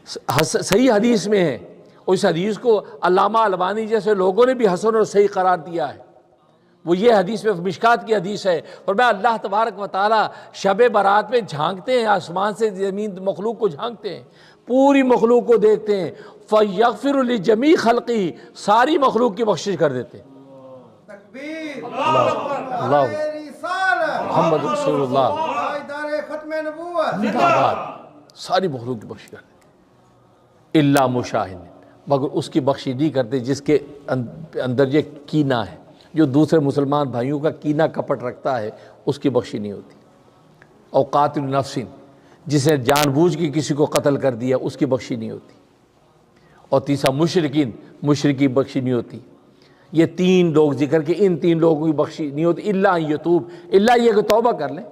صحیح حدیث میں ہے، اور اس حدیث کو علامہ البانی جیسے لوگوں نے بھی حسن اور صحیح قرار دیا ہے۔ وہ یہ حدیث میں مشکات کی حدیث ہے، اور میں اللہ تبارک و تعالیٰ شب برات میں جھانکتے ہیں، آسمان سے زمین مخلوق کو جھانکتے ہیں، پوری مخلوق کو دیکھتے ہیں، فَيَغْفِرُ لِجَمِيعِ خَلْقِهِ، ساری مخلوق کی بخشش کر دیتے ہیں۔ تکبیر، اللہ محمد رسول اللہ، ادارے ختم نبوت، زندہ باد، ساری مخلوق کی بخشش کرتے ہیں، الا مشاہد، مگر اس کی بخشش نہیں کرتے جس کے اندر یہ کینہ ہے، جو دوسرے مسلمان بھائیوں کا کینہ کپٹ رکھتا ہے، اس کی بخشش نہیں ہوتی۔ اور قاتل نفس، جس نے جان بوجھ کے کسی کو قتل کر دیا، اس کی بخشش نہیں ہوتی۔ اور تیسرا مشرکین، مشرکی بخشش نہیں ہوتی۔ یہ تین لوگ ذکر کے، ان تین لوگوں کی بخشش نہیں ہوتی، الا ان یتوب، الا یہ کہ توبہ کر لیں۔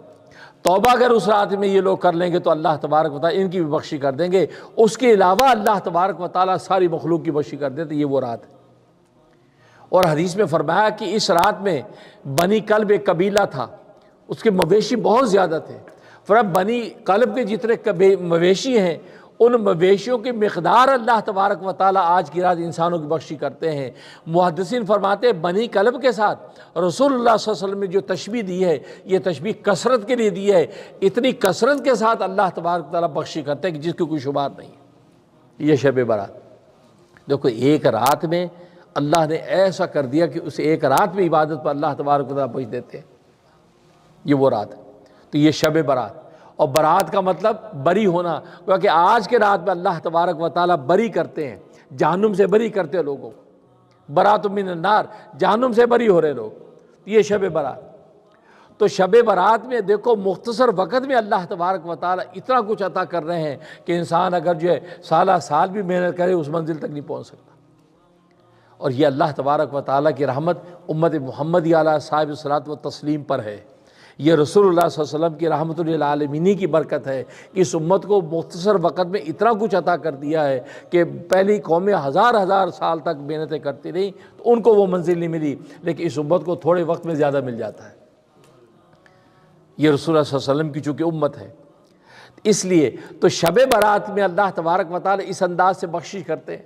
توبہ اگر اس رات میں یہ لوگ کر لیں گے تو اللہ تبارک و تعالیٰ ان کی بھی بخشش کر دیں گے۔ اس کے علاوہ اللہ تبارک و تعالیٰ ساری مخلوق کی بخشش کر دیتے، یہ وہ رات ہے۔ اور حدیث میں فرمایا کہ اس رات میں بنی کلب ایک قبیلہ تھا، اس کے مویشی بہت زیادہ تھے۔ فرمایا بنی کلب کے جتنے مویشی ہیں، ان مویشیوں کی مقدار اللہ تبارک و تعالیٰ آج کی رات انسانوں کی بخشش کرتے ہیں۔ محدثین فرماتے ہیں بنی کلب کے ساتھ رسول اللہ صلی اللہ علیہ وسلم نے جو تشبیہ دی ہے، یہ تشبیہ کثرت کے لیے دی ہے، اتنی کثرت کے ساتھ اللہ تبارک و تعالیٰ بخشش کرتے ہیں کہ جس کی کوئی شبہات نہیں ہے۔ یہ شب برات، دیکھو ایک رات میں اللہ نے ایسا کر دیا کہ اس ایک رات میں عبادت پر اللہ تبارک و تعالیٰ بخش دیتے ہیں، یہ وہ رات ہے۔ تو یہ شب برات، اور برات کا مطلب بری ہونا، کیونکہ آج کے رات میں اللہ تبارک و تعالیٰ بری کرتے ہیں، جہنم سے بری کرتے ہیں لوگوں کو، برات من النار، جہنم سے بری ہو رہے لوگ، یہ شب برات۔ تو شب برات میں دیکھو مختصر وقت میں اللہ تبارک و تعالیٰ اتنا کچھ عطا کر رہے ہیں کہ انسان اگر جو ہے سالہ سال بھی محنت کرے اس منزل تک نہیں پہنچ سکتا۔ اور یہ اللہ تبارک و تعالیٰ کی رحمت امت محمدی علیہ صاحب الصلاۃ و تسلیم پر ہے، یہ رسول اللہ صلی اللہ علیہ وسلم کی رحمت للعالمین کی برکت ہے کہ اس امت کو مختصر وقت میں اتنا کچھ عطا کر دیا ہے کہ پہلی قومیں ہزار ہزار سال تک محنتیں کرتی رہیں تو ان کو وہ منزل نہیں ملی، لیکن اس امت کو تھوڑے وقت میں زیادہ مل جاتا ہے۔ یہ رسول اللہ صلی اللہ علیہ وسلم کی چونکہ امت ہے، اس لیے تو شب برات میں اللہ تبارک و تعالی اس انداز سے بخشش کرتے ہیں۔